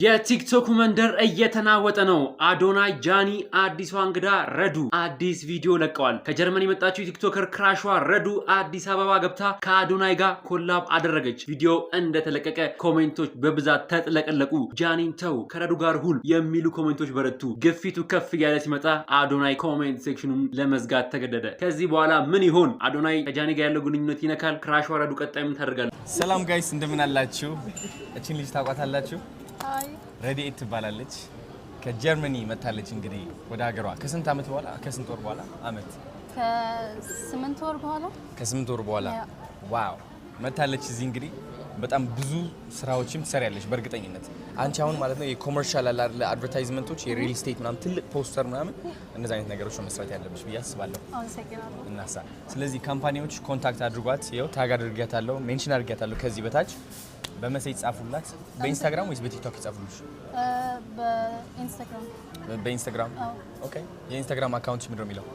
የቲክቶክ መንደር እየተናወጠ ነው። አዶናይ ጃኒ አዲሷ እንግዳ ረዱ አዲስ ቪዲዮ ለቀዋል። ከጀርመን የመጣችው ቲክቶከር ክራሿ ረዱ አዲስ አበባ ገብታ ከአዶናይ ጋር ኮላብ አደረገች። ቪዲዮ እንደተለቀቀ ኮሜንቶች በብዛት ተጥለቀለቁ። ጃኒን ተው ከረዱ ጋር ሁን የሚሉ ኮሜንቶች በረቱ። ግፊቱ ከፍ እያለ ሲመጣ አዶናይ ኮሜንት ሴክሽኑን ለመዝጋት ተገደደ። ከዚህ በኋላ ምን ይሆን? አዶናይ ከጃኒ ጋር ያለው ግንኙነት ይነካል? ክራሿ ረዱ ቀጣይ ምን ታደርጋለች? ሰላም ጋይስ እንደምን አላችሁ? እቺን ልጅ ታውቃታላችሁ? ረዲኤት ትባላለች። ከጀርመኒ መታለች። እንግዲህ ወደ ሀገሯ ከስንት አመት በኋላ ከስንት ወር በኋላ ከ8 ወር በኋላ ዋው መታለች። እዚህ እንግዲህ በጣም ብዙ ስራዎችም ትሰሪያለሽ በእርግጠኝነት። አንቺ አሁን ማለት ነው የኮመርሻል አድቨርታይዝመንቶች የሪል ስቴት ምናምን ትልቅ ፖስተር ምናምን እንደዛ አይነት ነገሮች መስራት ያለብሽ ብዬ አስባለሁ። እናሳ ስለዚህ ካምፓኒዎች ኮንታክት አድርጓት። ይኸው ታግ አድርጊያታለሁ፣ ሜንሽን አድርጊያታለሁ ከዚህ በታች በመሴጅ ጻፉላት። በኢንስታግራም ወይስ በቲክቶክ ይጻፉልሽ? በኢንስታግራም ኦኬ። የኢንስታግራም አካውንትሽ ምንድነው የሚለው?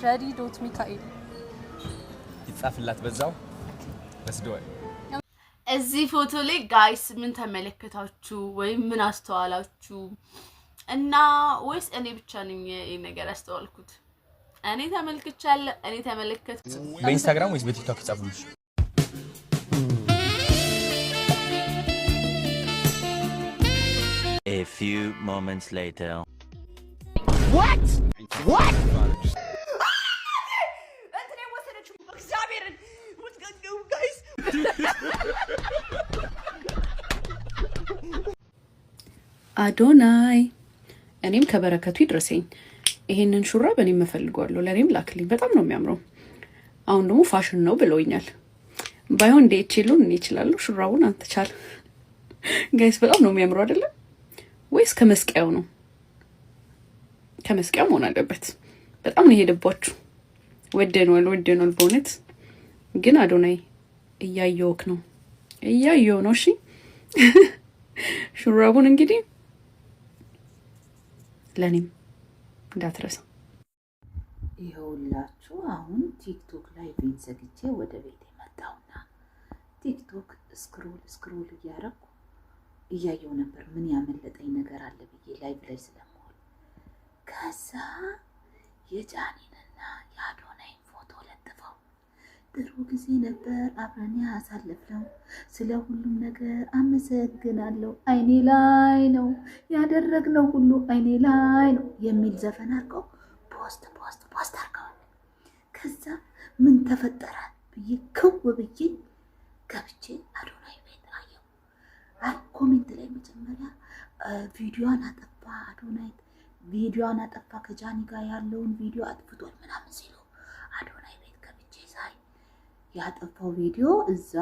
ready.mikael ይጻፍላት በዛው በስዶይ። እዚህ ፎቶ ላይ ጋይስ ምን ተመለከታችሁ ወይም ምን አስተዋላችሁ? እና ወይስ እኔ ብቻ ነኝ ይሄን ነገር አስተዋልኩት? እኔ ተመለከትኩት። በኢንስታግራም ወይስ በቲክቶክ ይጻፉልሽ? A few moments later. What? አዶናይ እኔም ከበረከቱ ይድረሰኝ። ይሄንን ሹራብ እኔም እፈልጋለሁ፣ ለኔም ላክልኝ። በጣም ነው የሚያምረው። አሁን ደግሞ ፋሽን ነው ብለውኛል። ባይሆን ዴችሉን እኔ እችላለሁ። ሹራቡን አንተ ቻል። ጋይስ በጣም ነው የሚያምረው አይደለ? ወይስ ከመስቀያው ነው? ከመስቀያው መሆን አለበት። በጣም ነው የሄደባችሁ። ወደነዋል በእውነት ግን አዶናይ እያየውክ ነው። እሺ ሹራቡን እንግዲህ ለኔም እንዳትረሳ። ይኸውላችሁ አሁን ቲክቶክ ላይ ቪዲዮ ዘግቼ ወደ ቤት መጣውና ቲክቶክ ስክሮል እያረኩ እያየው ነበር። ምን ያመለጠኝ ነገር አለ ብዬ ላይቭ ላይ ስለምሆን ከዛ የጃኒንና የአዶናይ ፎቶ ለጥፈው ጥሩ ጊዜ ነበር አብረን ያሳለፍነው፣ ስለ ሁሉም ነገር አመሰግናለሁ፣ አይኔ ላይ ነው ያደረግነው ሁሉ አይኔ ላይ ነው የሚል ዘፈን አድርገው ፖስት አድርገዋል። ከዛ ምን ተፈጠረ ብዬ ክው ብዬ ገብቼ አዶናይ ቤት አየው። ኮሜንት ላይ መጀመሪያ ቪዲዮዋን አጠፋ አዶናይ፣ ቪዲዮዋን አጠፋ ከጃኒ ጋር ያለውን ቪዲዮ አጥፍቷል ምናምን ሲሉ አዶናይ ቤት ገብቼ ሳይ ያጠፋው ቪዲዮ እዛ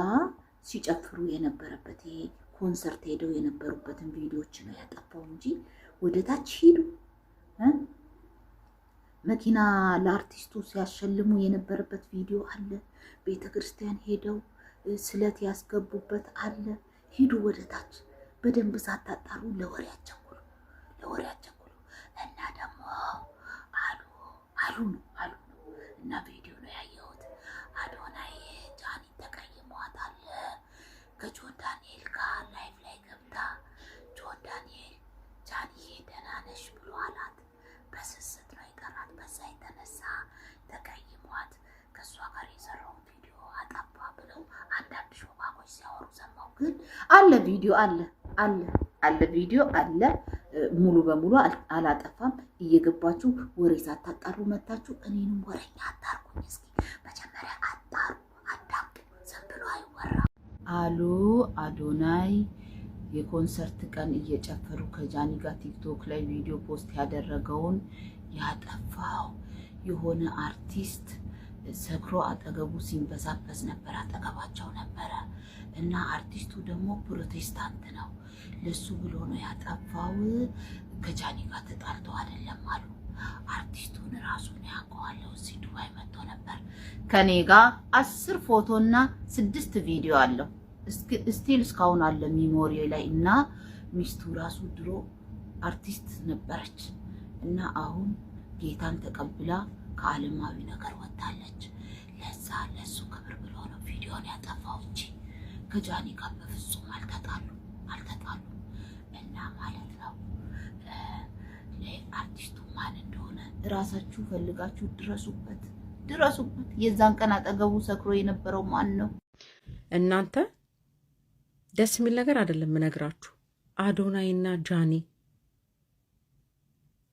ሲጨፍሩ የነበረበት ይሄ ኮንሰርት ሄደው የነበሩበትን ቪዲዮዎች ነው ያጠፋው እንጂ ወደ ታች ሄዱ መኪና ለአርቲስቱ ሲያሸልሙ የነበረበት ቪዲዮ አለ። ቤተክርስቲያን ሄደው ስለት ያስገቡበት አለ። ሂዱ ወደ ታች በደንብ ሳታጣሩ ለወሬ አቸኩሉ እና ደግሞ አሉ እና ቪዲዮ ነው ያየሁት። አዶናይ ጃኒ ተቀይሟታል። ከጆን ዳንኤል ጋር ላይቭ ላይ ገብታ ጆን ዳንኤል ጃኒ ደህና ነሽ ብሎ አላት። በስስት ነው የቀራት። በዛ የተነሳ ተቀይሟት ከሷ ጋር የሰራውን ቪዲዮ አጠፋ ብለው አንዳንድ ሾባቦች ሲያወሩ ሰማሁ። ግን አለ ቪዲዮ አለ ቪዲዮ አለ። ሙሉ በሙሉ አላጠፋም። እየገባችሁ ወሬ ሳታጣሩ መታችሁ እኔንም ወሬኛ አታርጉኝ። እስኪ መጀመሪያ አጣሩ፣ አዳምጡ። ዝም ብሎ አይወራ አሉ። አዶናይ የኮንሰርት ቀን እየጨፈሩ ከጃኒ ጋር ቲክቶክ ላይ ቪዲዮ ፖስት ያደረገውን ያጠፋው የሆነ አርቲስት ሰክሮ አጠገቡ ሲንበሳበስ ነበር፣ አጠገባቸው ነበረ እና አርቲስቱ ደግሞ ፕሮቴስታንት ነው። ለሱ ብሎ ነው ያጠፋው። ከጃኒ ጋር ተጣልቶ አይደለም አሉ። አርቲስቱን ራሱን ያውቀዋለሁ። እዚህ ዱባይ መጥቶ ነበር። ከኔ ጋር 10 ፎቶና 6 ቪዲዮ አለው። ስቲል እስካሁን አለ ሚሞሪ ላይ እና ሚስቱ ራሱ ድሮ አርቲስት ነበረች እና አሁን ጌታን ተቀብላ ከዓለማዊ ነገር ወጣለች። ለሱ ክብር ብሎ ነው ቪዲዮን ያጠፋው እንጂ ከጃኒ ጋር በፍጹም አልተጣሉ። ራሳችሁ ፈልጋችሁ ድረሱበት። የዛን ቀን አጠገቡ ሰክሮ የነበረው ማን ነው? እናንተ ደስ የሚል ነገር አይደለም ምነግራችሁ። አዶናይና ጃኒ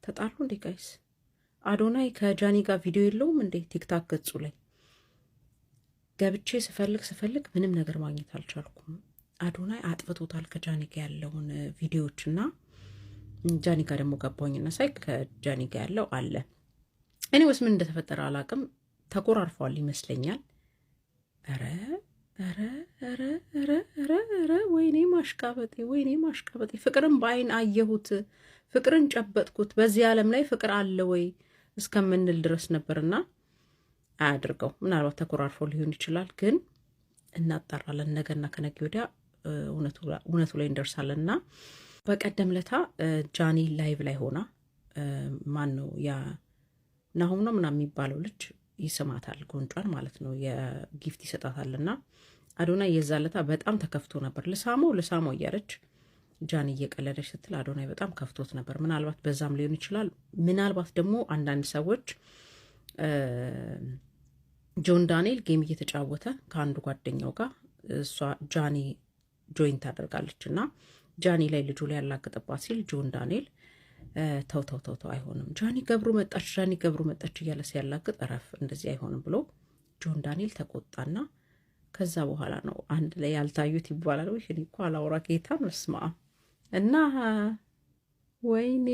ተጣሉ እንዴ ጋይስ? አዶናይ ከጃኒ ጋር ቪዲዮ የለውም እንዴ? ቲክታክ ገጹ ላይ ገብቼ ስፈልግ ምንም ነገር ማግኘት አልቻልኩም። አዶናይ አጥፍቶታል ከጃኒ ጋር ያለውን ቪዲዮዎችና ጃኒ ጋር ደግሞ ገባኝና ሳይ ከጃኒ ጋር ያለው አለ። እኔስ ምን እንደተፈጠረ አላቅም። ተቆራርፈዋል ይመስለኛል። ኧረ ወይኔ ማሽቃበጤ። ፍቅርን በአይን አየሁት፣ ፍቅርን ጨበጥኩት። በዚህ ዓለም ላይ ፍቅር አለ ወይ እስከምንል ድረስ ነበርና አያድርገው። ምናልባት ተቆራርፈው ሊሆን ይችላል፣ ግን እናጣራለን። ነገና ከነገ ወዲያ እውነቱ ላይ እንደርሳለንና በቀደም ለታ ጃኒ ላይቭ ላይ ሆና ማን ነው ያ ናሆም ነው ምናምን የሚባለው ልጅ ይስማታል፣ ጎንጯን ማለት ነው፣ የጊፍት ይሰጣታልና አዶናይ የዛለታ በጣም ተከፍቶ ነበር። ልሳመው እያለች ጃኒ እየቀለደች ስትል አዶናይ በጣም ከፍቶት ነበር። ምናልባት በዛም ሊሆን ይችላል። ምናልባት ደግሞ አንዳንድ ሰዎች ጆን ዳንኤል ጌም እየተጫወተ ከአንዱ ጓደኛው ጋር እሷ ጃኒ ጆይን ታደርጋለች እና ጃኒ ላይ ልጁ ላይ ያላገጠባት ሲል ጆን ዳንኤል ተው አይሆንም፣ ጃኒ ገብሩ መጣች እያለ ሲያላግጥ እረፍ፣ እንደዚህ አይሆንም ብሎ ጆን ዳንኤል ተቆጣና ከዛ በኋላ ነው አንድ ላይ ያልታዩት ይባላል። ወይ እኔ እኮ አላወራ ጌታ መስማ እና ወይኔ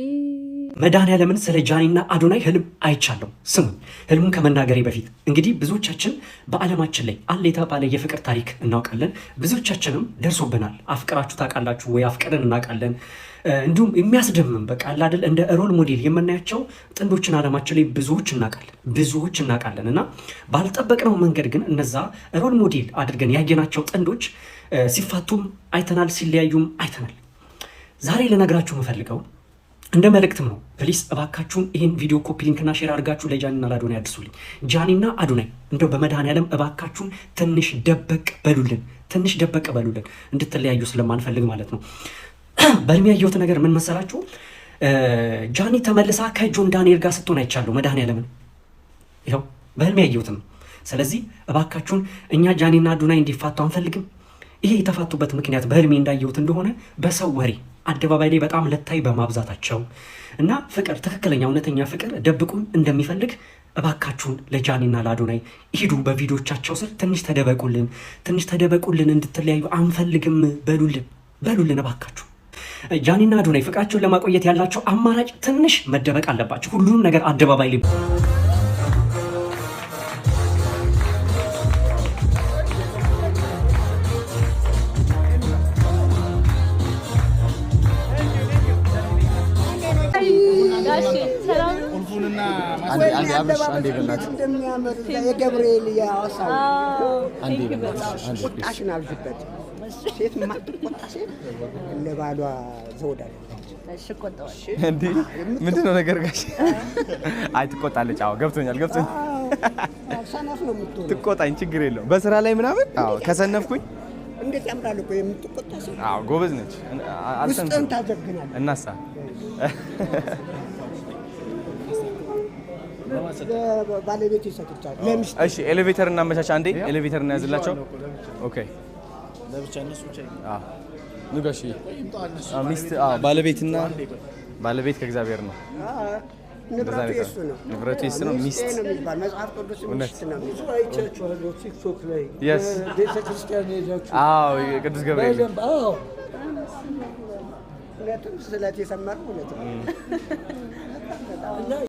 መድኃኒዓለምን ስለ ጃኒና አዶናይ ህልም አይቻለሁ። ስሙ፣ ህልሙን ከመናገሬ በፊት እንግዲህ ብዙዎቻችን በዓለማችን ላይ አለ የተባለ የፍቅር ታሪክ እናውቃለን። ብዙዎቻችንም ደርሶብናል። አፍቅራችሁ ታውቃላችሁ ወይ? አፍቅረን እናውቃለን። እንዲሁም የሚያስደምም በቃ አለ አይደል እንደ ሮል ሞዴል የምናያቸው ጥንዶችን ዓለማችን ላይ ብዙዎች እናውቃለን እና ባልጠበቅነው መንገድ ግን እነዛ ሮል ሞዴል አድርገን ያየናቸው ጥንዶች ሲፋቱም አይተናል፣ ሲለያዩም አይተናል። ዛሬ ልነግራችሁ የምፈልገው እንደ መልእክትም ነው። ፕሊስ እባካችሁን ይህን ቪዲዮ ኮፒ ሊንክና ሼር አድርጋችሁ ለጃኒና ለአዶናይ አድርሱልኝ። ጃኒና አዶናይ እንደው በመድኃኒዓለም እባካችሁን ትንሽ ደበቅ በሉልን፣ እንድትለያዩ ስለማንፈልግ ማለት ነው። በእድሜ ያየሁት ነገር ምን መሰላችሁ? ጃኒ ተመልሳ ከጆን ዳንኤል ጋር ስትሆን አይቻለሁ። መድኃኒዓለምን ይኸው በእድሜ ያየሁትም። ስለዚህ እባካችሁን እኛ ጃኒና አዶናይ እንዲፋቱ አንፈልግም። ይሄ የተፋቱበት ምክንያት በህልሜ እንዳየሁት እንደሆነ በሰው ወሬ አደባባይ ላይ በጣም ለታይ በማብዛታቸው እና ፍቅር ትክክለኛ እውነተኛ ፍቅር ደብቁን እንደሚፈልግ እባካችሁን ለጃኒና ለአዶናይ ሂዱ፣ በቪዲዮቻቸው ስር ትንሽ ተደበቁልን፣ እንድትለያዩ አንፈልግም በሉልን እባካችሁ። ጃኒና አዶናይ ፍቅራቸውን ለማቆየት ያላቸው አማራጭ ትንሽ መደበቅ አለባቸው። ሁሉንም ነገር አደባባይ ላይ የገብርኤል ያወሳው ቁጣሽን አብዥበት። ሴት ማትቆጣ ሴት ለባሏ ዘውዳለች። እንዴ ምንድን ነው ነገር ጋሽ? አይ ትቆጣለች። አዎ ገብቶኛል። ሰነፍ ነው የምትሆነው። ትቆጣኝ ችግር የለውም። በስራ ላይ ምናምን አዎ ከሰነፍኩኝ እንዴት ያምራል እኮ የምትቆጣ ሴት። አዎ ጎበዝ ነች። ውስጥን ታዘግናለች። እናሳ ባለቤት ይሰጥቻል። እሺ ኤሌቬተር እናመቻች። አንዴ ኤሌቬተር እናያዝላቸው። ኦኬ ለብቻ እነሱ ብቻ ንጋሽ ሚስት ባለቤትና ባለቤት ከእግዚአብሔር ነው። ንብረቱ የሱ ነው። ሚስት መጽሐፍ ቅዱስ ሚስት ነው። ቲክቶክ ላይ ቤተክርስቲያን ሄዳችሁ ቅዱስ ገብርኤል እውነትም ስለት የሰማነው እውነት ነው።